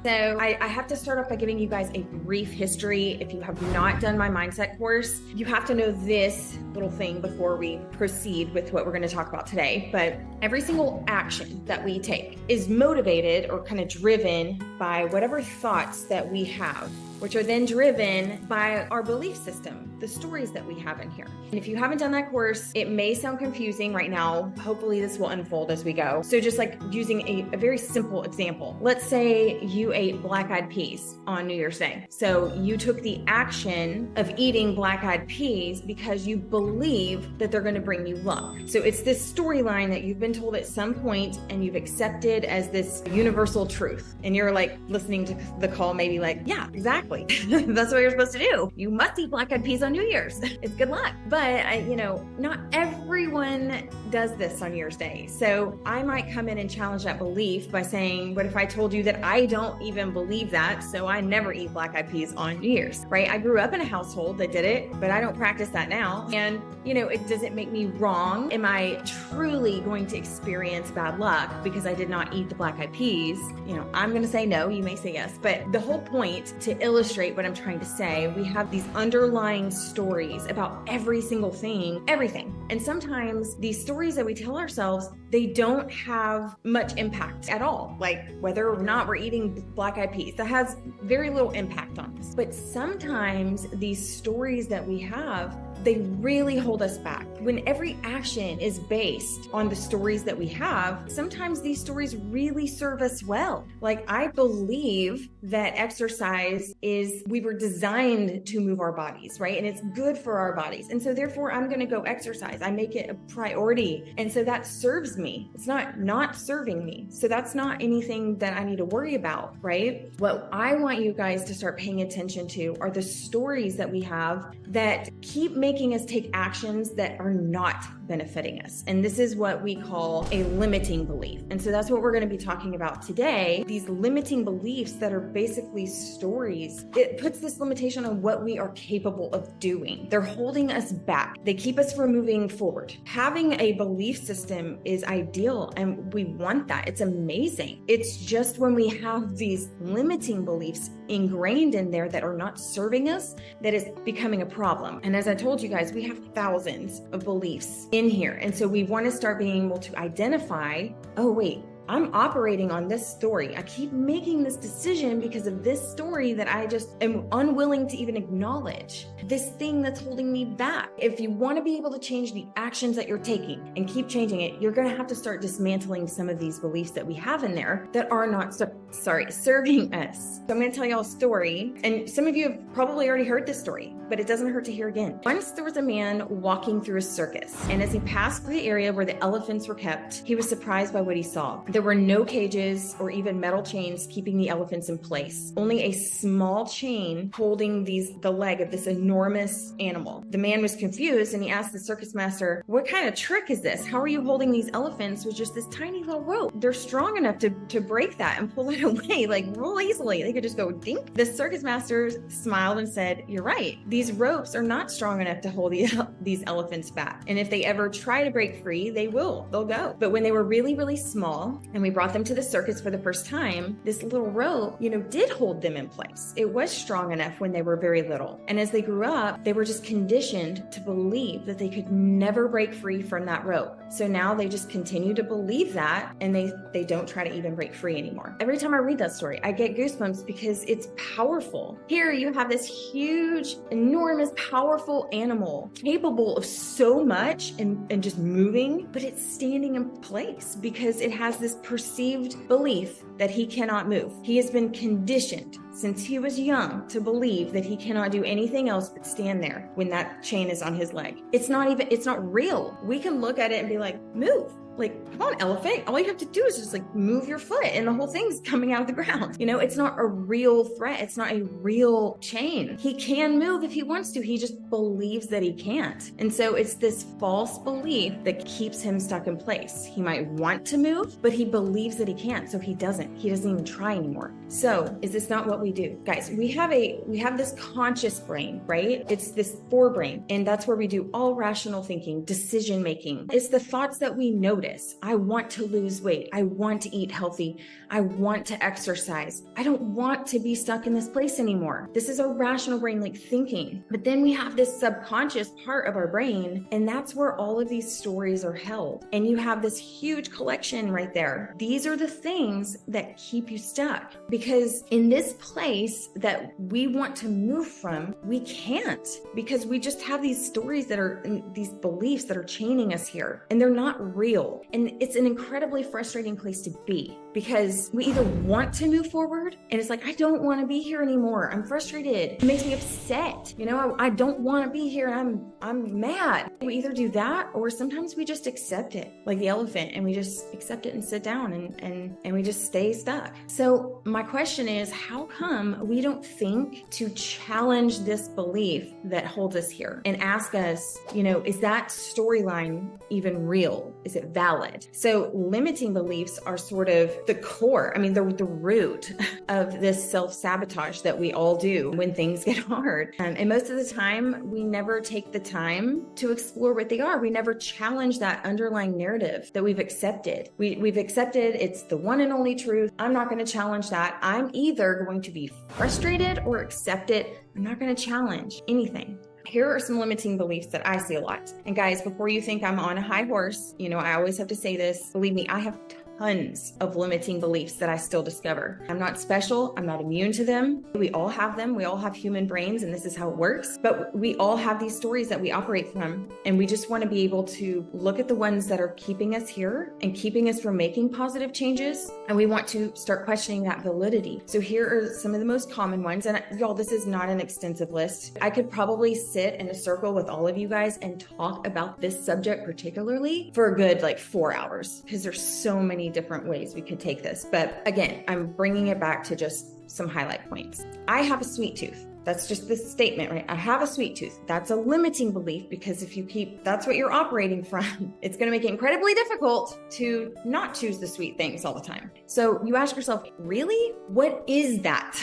So I have to start off by giving you guys a brief history. If you have not done my mindset course, you have to know this little thing before we proceed with what we're going to talk about today. But every single action that we take is motivated or kind of driven by whatever thoughts that we have, which are then driven by our belief system, the stories that we have in here. And if you haven't done that course, it may sound confusing right now. Hopefully this will unfold as we go. So just like using a very simple example. Let's say you ate black-eyed peas on New Year's Day. So you took the action of eating black-eyed peas because you believe that they're going to bring you luck. So it's this storyline that you've been told at some point and you've accepted as this universal truth. And you're like listening to the call, maybe like, yeah, exactly. That's what you're supposed to do. You must eat black-eyed peas on New Year's. It's good luck. But not everyone does this on New Year's Day. So I might come in and challenge that belief by saying, what if I told you that I don't even believe that, so I never eat black-eyed peas on New Year's, right? I grew up in a household that did it, but I don't practice that now. And, it doesn't make me wrong. Am I truly going to experience bad luck because I did not eat the black-eyed peas? I'm going to say no. You may say yes. But the whole point, to illustrate what I'm trying to say, we have these underlying stories about every single thing, everything. And sometimes these stories that we tell ourselves, they don't have much impact at all. Like whether or not we're eating black-eyed peas, that has very little impact on us. But sometimes these stories that we have, they really hold us back. When every action is based on the stories that we have, sometimes these stories really serve us well. Like I believe that exercise we were designed to move our bodies, right? And it's good for our bodies. And so therefore I'm going to go exercise. I make it a priority. And so that serves me. It's not serving me. So that's not anything that I need to worry about, right? What I want you guys to start paying attention to are the stories that we have that keep making us take actions that are not benefiting us. And this is what we call a limiting belief. And so that's what we're going to be talking about today. These limiting beliefs that are basically stories. It puts this limitation on what we are capable of doing. They're holding us back. They keep us from moving forward. Having a belief system is ideal and we want that. It's amazing. It's just when we have these limiting beliefs ingrained in there that are not serving us, that is becoming a problem. And as I told you guys, we have thousands of beliefs in here. And so we want to start being able to identify, oh, wait, I'm operating on this story. I keep making this decision because of this story that I just am unwilling to even acknowledge. This thing that's holding me back. If you want to be able to change the actions that you're taking and keep changing it, you're going to have to start dismantling some of these beliefs that we have in there that are not serving us. So I'm going to tell you all a story. And some of you have probably already heard this story, but it doesn't hurt to hear again. Once there was a man walking through a circus, and as he passed through the area where the elephants were kept, he was surprised by what he saw. There were no cages or even metal chains keeping the elephants in place. Only a small chain holding the leg of this enormous animal. The man was confused and he asked the circus master, what kind of trick is this? How are you holding these elephants with just this tiny little rope? They're strong enough to break that and pull it away like real easily. They could just go dink. The circus master smiled and said, you're right. These ropes are not strong enough to hold these elephants back. And if they ever try to break free, they'll go. But when they were really, really small and we brought them to the circus for the first time, this little rope, did hold them in place. It was strong enough when they were very little. And as they grew up, they were just conditioned to believe that they could never break free from that rope. So now they just continue to believe that and they don't try to even break free anymore. Every time I read that story, I get goosebumps because it's powerful. Here you have this huge, enormous, powerful animal capable of so much and just moving, but it's standing in place because it has this perceived belief that he cannot move. He has been conditioned since he was young to believe that he cannot do anything else but stand there when that chain is on his leg. It's not real. We can look at it and be like, move. Like, come on, elephant. All you have to do is just move your foot and the whole thing's coming out of the ground. It's not a real threat. It's not a real chain. He can move if he wants to. He just believes that he can't. And so it's this false belief that keeps him stuck in place. He might want to move, but he believes that he can't. So he doesn't even try anymore. So is this not what we do? Guys, we have this conscious brain, right? It's this forebrain. And that's where we do all rational thinking, decision making. It's the thoughts that we notice. this. I want to lose weight. I want to eat healthy. I want to exercise. I don't want to be stuck in this place anymore. This is a rational brain like thinking. But then we have this subconscious part of our brain, and that's where all of these stories are held. And you have this huge collection right there. These are the things that keep you stuck, because in this place that we want to move from, we can't, because we just have these stories that are these beliefs that are chaining us here, and they're not real. And it's an incredibly frustrating place to be, because we either want to move forward and it's like, I don't want to be here anymore. I'm frustrated. It makes me upset. I don't want to be here. I'm mad. We either do that, or sometimes we just accept it like the elephant, and we just accept it and sit down and we just stay stuck. So my question is, how come we don't think to challenge this belief that holds us here and ask us, is that storyline even real? Is it valid? So limiting beliefs are sort of the core, the root of this self-sabotage that we all do when things get hard. And most of the time, we never take the time to explore what they are. We never challenge that underlying narrative that we've accepted. We've accepted it's the one and only truth. I'm not going to challenge that. I'm either going to be frustrated or accept it. I'm not going to challenge anything. Here are some limiting beliefs that I see a lot. And guys, before you think I'm on a high horse, I always have to say this. Believe me, I have tons of limiting beliefs that I still discover. I'm not special. I'm not immune to them. We all have them. We all have human brains, and this is how it works. But we all have these stories that we operate from, and we just want to be able to look at the ones that are keeping us here and keeping us from making positive changes. And we want to start questioning that validity. So here are some of the most common ones. And y'all, this is not an extensive list. I could probably sit in a circle with all of you guys and talk about this subject particularly for a good 4 hours, because there's so many different ways we could take this. But again, I'm bringing it back to just some highlight points. I have a sweet tooth. That's just the statement, right? I have a sweet tooth. That's a limiting belief, because if you that's what you're operating from, it's going to make it incredibly difficult to not choose the sweet things all the time. So you ask yourself, really? What is that?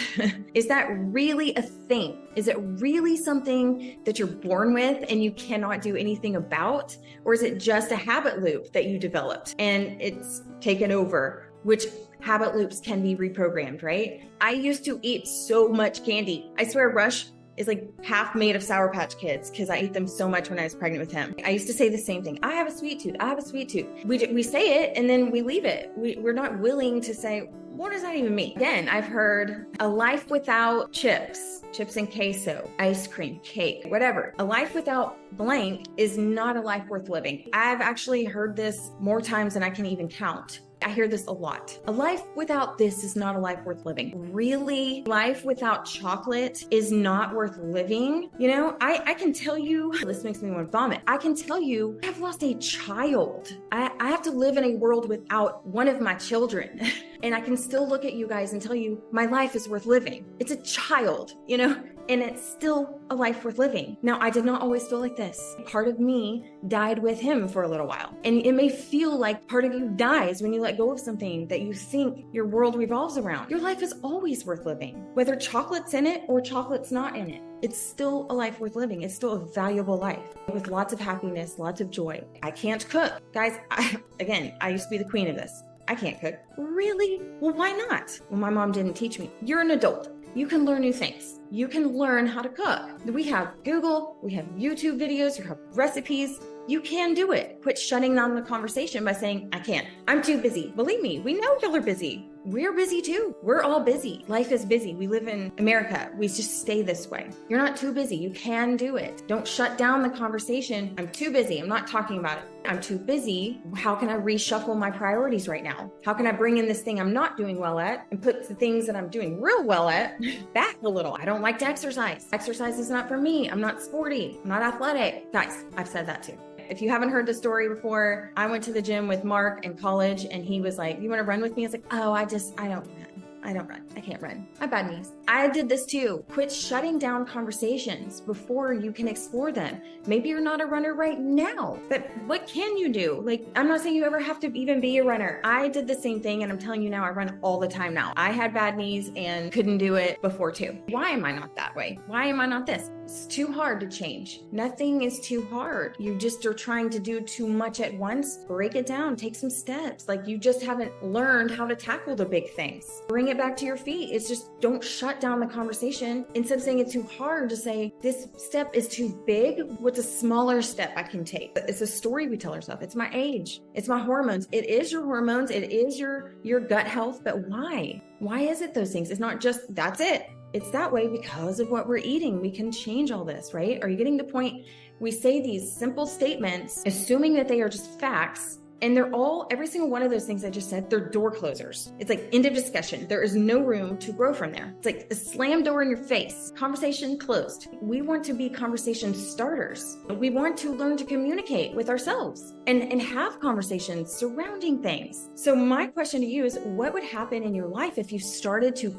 Is that really a thing? Is it really something that you're born with and you cannot do anything about? Or is it just a habit loop that you developed and it's taken over, which habit loops can be reprogrammed, right? I used to eat so much candy. I swear Rush is half made of Sour Patch Kids, because I ate them so much when I was pregnant with him. I used to say the same thing. I have a sweet tooth. I have a sweet tooth. We say it and then we leave it. We're not willing to say, what does that even mean? Again, I've heard a life without chips and queso, ice cream, cake, whatever. A life without blank is not a life worth living. I've actually heard this more times than I can even count. I hear this a lot. A life without this is not a life worth living. Really? Life without chocolate is not worth living? I can tell you, this makes me want to vomit. I can tell you, I've lost a child. I have to live in a world without one of my children. And I can still look at you guys and tell you, my life is worth living. It's a child, and it's still a life worth living. Now, I did not always feel like this. Part of me died with him for a little while. And it may feel like part of you dies when you let go of something that you think your world revolves around. Your life is always worth living, whether chocolate's in it or chocolate's not in it. It's still a life worth living. It's still a valuable life with lots of happiness, lots of joy. I can't cook. Guys, I used to be the queen of this. I can't cook. Really? Well, why not? Well, my mom didn't teach me. You're an adult. You can learn new things. You can learn how to cook. We have Google, we have YouTube videos, you have recipes. You can do it. Quit shutting down the conversation by saying, I can't. I'm too busy. Believe me, we know y'all are busy. We're busy too. We're all busy. Life is busy. We live in America. We just stay this way. You're not too busy. You can do it. Don't shut down the conversation. I'm too busy. I'm not talking about it. I'm too busy. How can I reshuffle my priorities right now? How can I bring in this thing I'm not doing well at and put the things that I'm doing real well at back a little? I don't like to exercise. Exercise is not for me. I'm not sporty. I'm not athletic. Guys, I've said that too. If you haven't heard the story before, I went to the gym with Mark in college and he was like, you want to run with me? I was like, oh, I don't run. I can't run. I have bad knees. I did this too. Quit shutting down conversations before you can explore them. Maybe you're not a runner right now, but what can you do? I'm not saying you ever have to even be a runner. I did the same thing and I'm telling you now, I run all the time now. I had bad knees and couldn't do it before too. Why am I not that way? Why am I not this? It's too hard to change. Nothing is too hard. You just are trying to do too much at once. Break it down, take some steps. Like you just haven't learned how to tackle the big things. Bring it back to your feet. It's just don't shut down the conversation. Instead of saying it's too hard, to say this step is too big. What's a smaller step I can take? It's a story we tell ourselves. It's my age. It's my hormones. It is your hormones. It is your gut health. But why? Why is it those things? It's not just that's it. It's that way because of what we're eating. We can change all this, right? Are you getting the point? We say these simple statements, assuming that they are just facts. And they're all, every single one of those things I just said, they're door closers. It's like end of discussion. There is no room to grow from there. It's like a slam door in your face. Conversation closed. We want to be conversation starters. We want to learn to communicate with ourselves and have conversations surrounding things. So my question to you is, what would happen in your life if you started to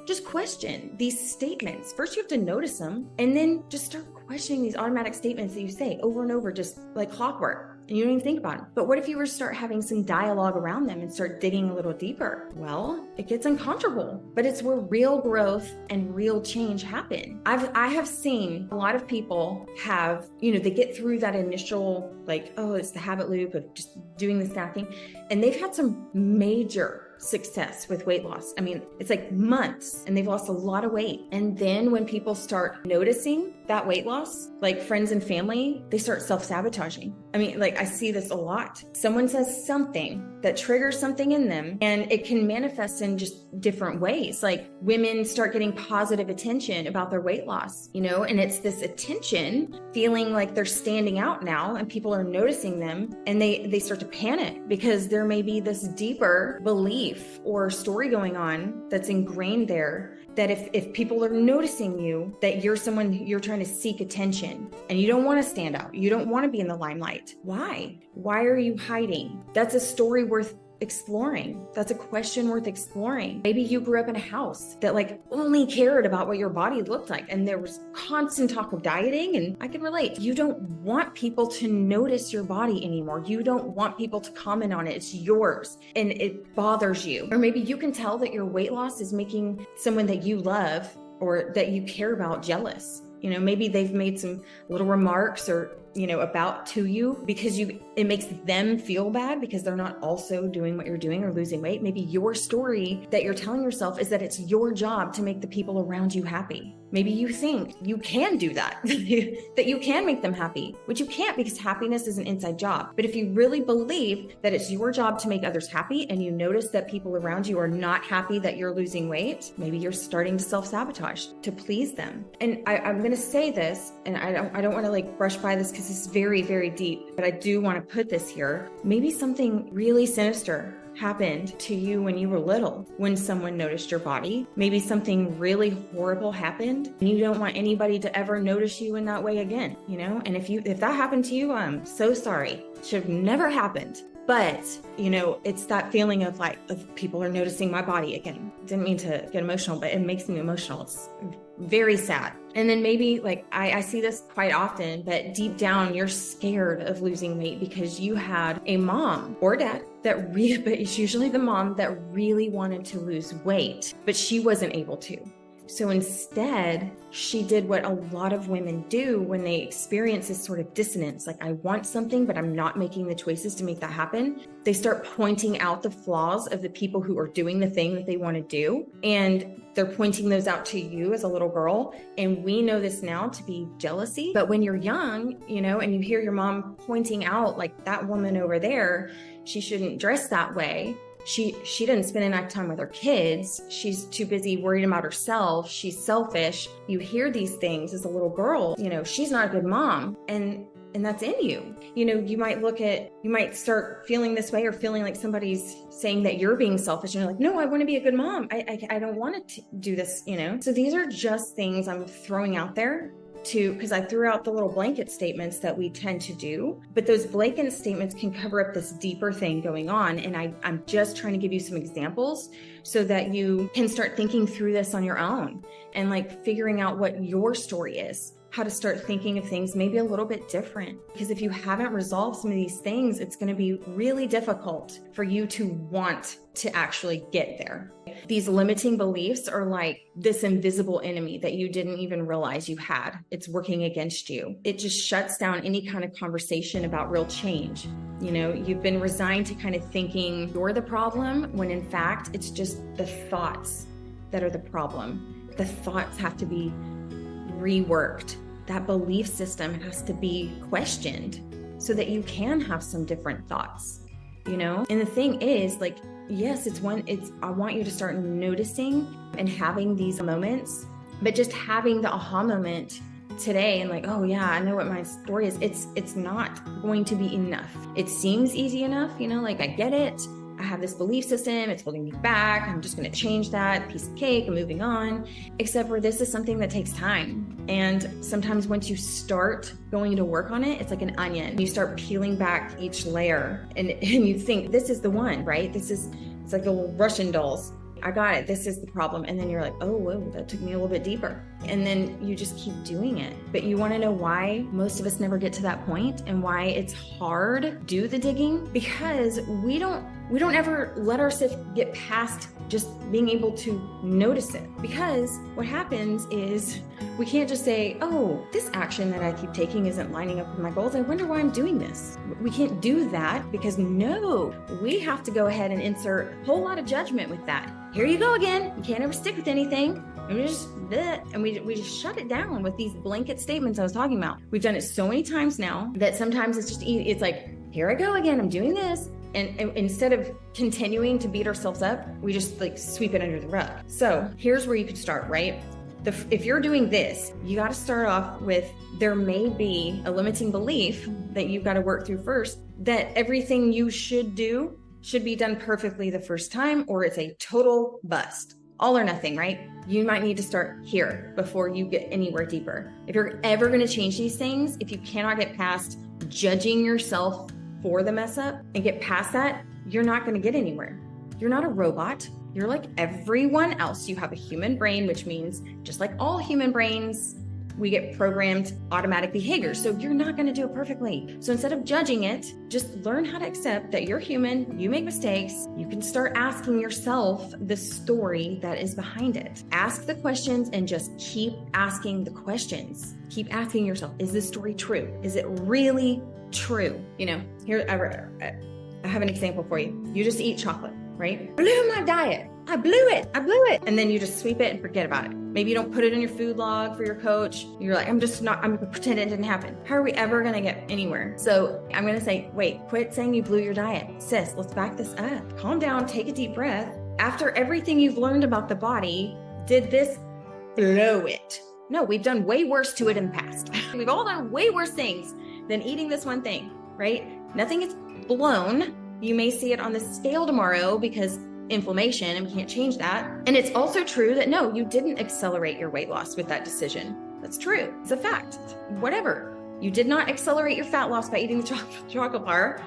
just question these statements? First, you have to notice them and then just start questioning these automatic statements that you say over and over, just like clockwork. And you don't even think about them. But what if you were to start having some dialogue around them and start digging a little deeper? Well, it gets uncomfortable, but it's where real growth and real change happen. I have seen a lot of people have, they get through that initial, like, oh, it's the habit loop of just doing the snacking. And they've had some major success with weight loss. I mean, it's like months and they've lost a lot of weight. And then when people start noticing that weight loss, like friends and family, they start self-sabotaging. I mean, like I see this a lot. Someone says something that triggers something in them and it can manifest in just different ways. Like women start getting positive attention about their weight loss, and it's this attention feeling like they're standing out now and people are noticing them and they start to panic because there may be this deeper belief or story going on that's ingrained there, that if people are noticing you, that you're someone, you're trying to seek attention and you don't want to stand out. You don't want to be in the limelight. Why? Why are you hiding? That's a story worth exploring. That's a question worth exploring. Maybe you grew up in a house that like only cared about what your body looked like and there was constant talk of dieting, and I can relate. You don't want people to notice your body anymore. You don't want people to comment on it. It's yours and it bothers you. Or maybe you can tell that your weight loss is making someone that you love or that you care about jealous. Maybe they've made some little remarks or, about to you because it makes them feel bad because they're not also doing what you're doing or losing weight. Maybe your story that you're telling yourself is that it's your job to make the people around you happy. Maybe you think you can do that, that you can make them happy, which you can't because happiness is an inside job. But if you really believe that it's your job to make others happy and you notice that people around you are not happy that you're losing weight, maybe you're starting to self-sabotage to please them. And I'm going to say this, and I don't want to like brush by this because it's very, very deep, but I do want to put this here. Maybe something really sinister happened to you when you were little, when someone noticed your body. Maybe something really horrible happened and you don't want anybody to ever notice you in that way again, and if that happened to you, I'm so sorry. It should have never happened. But, it's that feeling of people are noticing my body again. Didn't mean to get emotional, but it makes me emotional. It's very sad. And then maybe I see this quite often, but deep down you're scared of losing weight because you had a mom or dad but it's usually the mom that really wanted to lose weight, but she wasn't able to. So instead, she did what a lot of women do when they experience this sort of dissonance. Like, I want something, but I'm not making the choices to make that happen. They start pointing out the flaws of the people who are doing the thing that they want to do. And they're pointing those out to you as a little girl. And we know this now to be jealousy. But when you're young, and you hear your mom pointing out, like, that woman over there, she shouldn't dress that way. She didn't spend enough time with her kids. She's too busy worried about herself. She's selfish. You hear these things as a little girl, she's not a good mom. And that's in you. You might start feeling this way or feeling like somebody's saying that you're being selfish and you're like, no, I want to be a good mom. I don't want to do this, So these are just things I'm throwing out there because I threw out the little blanket statements that we tend to do, but those blanket statements can cover up this deeper thing going on. And I'm just trying to give you some examples so that you can start thinking through this on your own and figuring out what your story is. how to start thinking of things maybe a little bit different. Because if you haven't resolved some of these things, it's going to be really difficult for you to want to actually get there. These limiting beliefs are like this invisible enemy that you didn't even realize you had. It's working against you. It just shuts down any kind of conversation about real change. You know, you've been resigned to kind of thinking you're the problem, when in fact, it's just the thoughts that are the problem. The thoughts have to be reworked. That belief system has to be questioned so that you can have some different thoughts, you know? And the thing is, like, yes, I want you to start noticing and having these moments, but just having the aha moment today and like, oh yeah, I know what my story is. It's not going to be enough. It seems easy enough, you know, like I get it. I have this belief system, it's holding me back. I'm just going to change that piece of cake. I'm moving on. Except for this is something that takes time. And sometimes once you start going to work on it, it's like an onion. You start peeling back each layer and you think this is the one, right? It's like the little Russian dolls. I got it. This is the problem. And then you're like, oh, whoa, that took me a little bit deeper. And then you just keep doing it. But you want to know why most of us never get to that point and why it's hard to do the digging? Because we don't ever let ourselves get past just being able to notice it. Because what happens is we can't just say, oh, this action that I keep taking isn't lining up with my goals. I wonder why I'm doing this. We can't do that because no, we have to go ahead and insert a whole lot of judgment with that. Here you go again. You can't ever stick with anything. And we just shut it down with these blanket statements I was talking about. We've done it so many times now that sometimes it's like, here I go again. I'm doing this. And instead of continuing to beat ourselves up, we just like sweep it under the rug. So here's where you could start, right? If you're doing this, you got to start off with, there may be a limiting belief that you've got to work through first, that everything you should do should be done perfectly the first time, or it's a total bust. All or nothing, right? You might need to start here before you get anywhere deeper. If you're ever going to change these things, if you cannot get past judging yourself for the mess up and get past that, you're not going to get anywhere. You're not a robot. You're like everyone else. You have a human brain, which means just like all human brains, we get programmed automatic behaviors. So you're not going to do it perfectly. So instead of judging it, just learn how to accept that you're human, you make mistakes. You can start asking yourself the story that is behind it. Ask the questions and just keep asking the questions. Keep asking yourself, is this story true? Is it really true? You know, here, I have an example for you. You just eat chocolate, right? Blew my diet. I blew it. And then you just sweep it and forget about it. Maybe you don't put it in your food log for your coach. You're like, I'm going to pretend it didn't happen. How are we ever going to get anywhere? So I'm going to say, wait, quit saying you blew your diet. Sis, let's back this up. Calm down, take a deep breath. After everything you've learned about the body, did this blow it? No, we've done way worse to it in the past. We've all done way worse things than eating this one thing, right? Nothing is blown. You may see it on the scale tomorrow because inflammation, and we can't change that. And it's also true that no, you didn't accelerate your weight loss with that decision. That's true. It's a fact. Whatever. You did not accelerate your fat loss by eating the chocolate bar,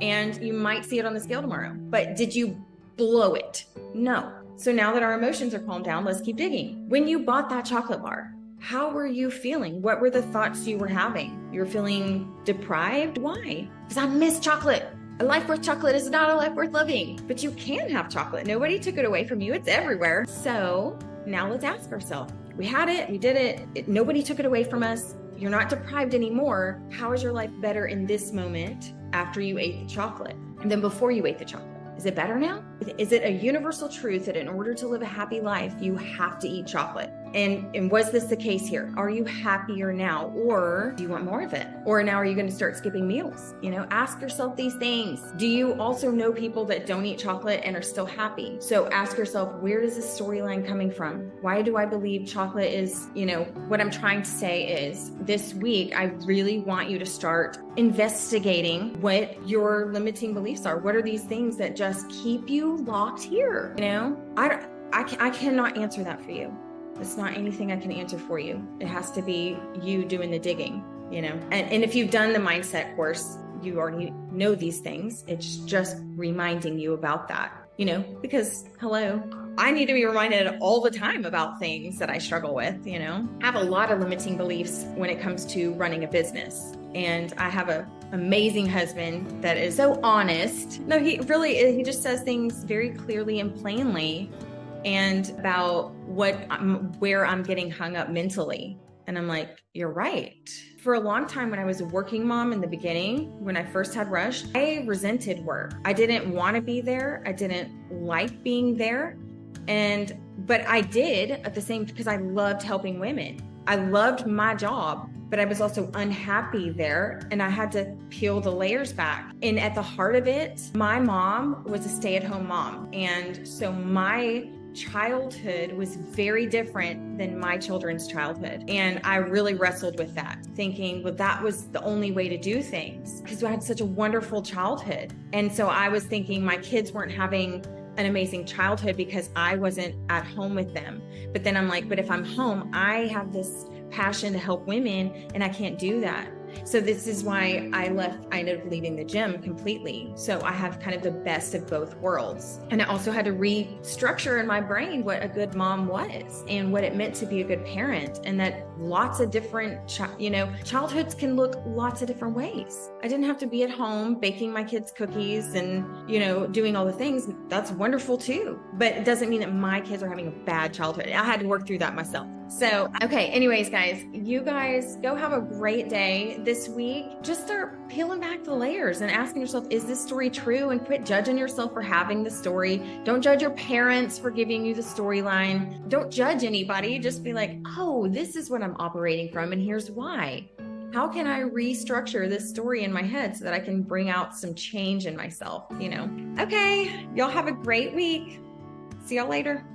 and you might see it on the scale tomorrow. But did you blow it? No. So now that our emotions are calmed down, let's keep digging. When you bought that chocolate bar, how were you feeling? What were the thoughts you were having? You were feeling deprived? Why? Because I miss chocolate. A life worth chocolate is not a life worth living. But you can have chocolate. Nobody took it away from you. It's everywhere. So now let's ask ourselves, we had it, we did it, nobody took it away from us. You're not deprived anymore. How is your life better in this moment after you ate the chocolate and then before you ate the chocolate? Is it better now? Is it a universal truth that in order to live a happy life, you have to eat chocolate? And was this the case here? Are you happier now? Or do you want more of it? Or now are you going to start skipping meals? You know, ask yourself these things. Do you also know people that don't eat chocolate and are still happy? So ask yourself, where is this storyline coming from? Why do I believe chocolate is, you know, what I'm trying to say is this week, I really want you to start investigating what your limiting beliefs are. What are these things that just keep you locked here? You know, I cannot answer that for you. It's not anything I can answer for you. It has to be you doing the digging, you know? And if you've done the mindset course, you already know these things. It's just reminding you about that. because hello, I need to be reminded all the time about things that I struggle with, I have a lot of limiting beliefs when it comes to running a business. And I have an amazing husband that is so honest. No, he just says things very clearly and plainly, and about where I'm getting hung up mentally. And I'm like, you're right. For a long time, when I was a working mom in the beginning, when I first had Rush, I resented work. I didn't want to be there. I didn't like being there. But I did at the same, because I loved helping women. I loved my job, but I was also unhappy there, and I had to peel the layers back. And at the heart of it, my mom was a stay-at-home mom. And so my childhood was very different than my children's childhood. And I really wrestled with that, thinking, well, that was the only way to do things, because I had such a wonderful childhood. And so I was thinking my kids weren't having an amazing childhood because I wasn't at home with them. But then I'm like, but if I'm home, I have this passion to help women, and I can't do that. So this is why I ended up leaving the gym completely. So I have kind of the best of both worlds. And I also had to restructure in my brain what a good mom was and what it meant to be a good parent, and that lots of different, childhoods can look lots of different ways. I didn't have to be at home baking my kids cookies and, doing all the things. That's wonderful too. But it doesn't mean that my kids are having a bad childhood. I had to work through that myself. So, okay, anyways, guys, you guys go have a great day this week. Just start peeling back the layers and asking yourself, is this story true? And quit judging yourself for having the story. Don't judge your parents for giving you the storyline. Don't judge anybody. Just be like, oh, this is what I'm operating from, and here's why. How can I restructure this story in my head so that I can bring out some change in myself, Okay, y'all have a great week. See y'all later.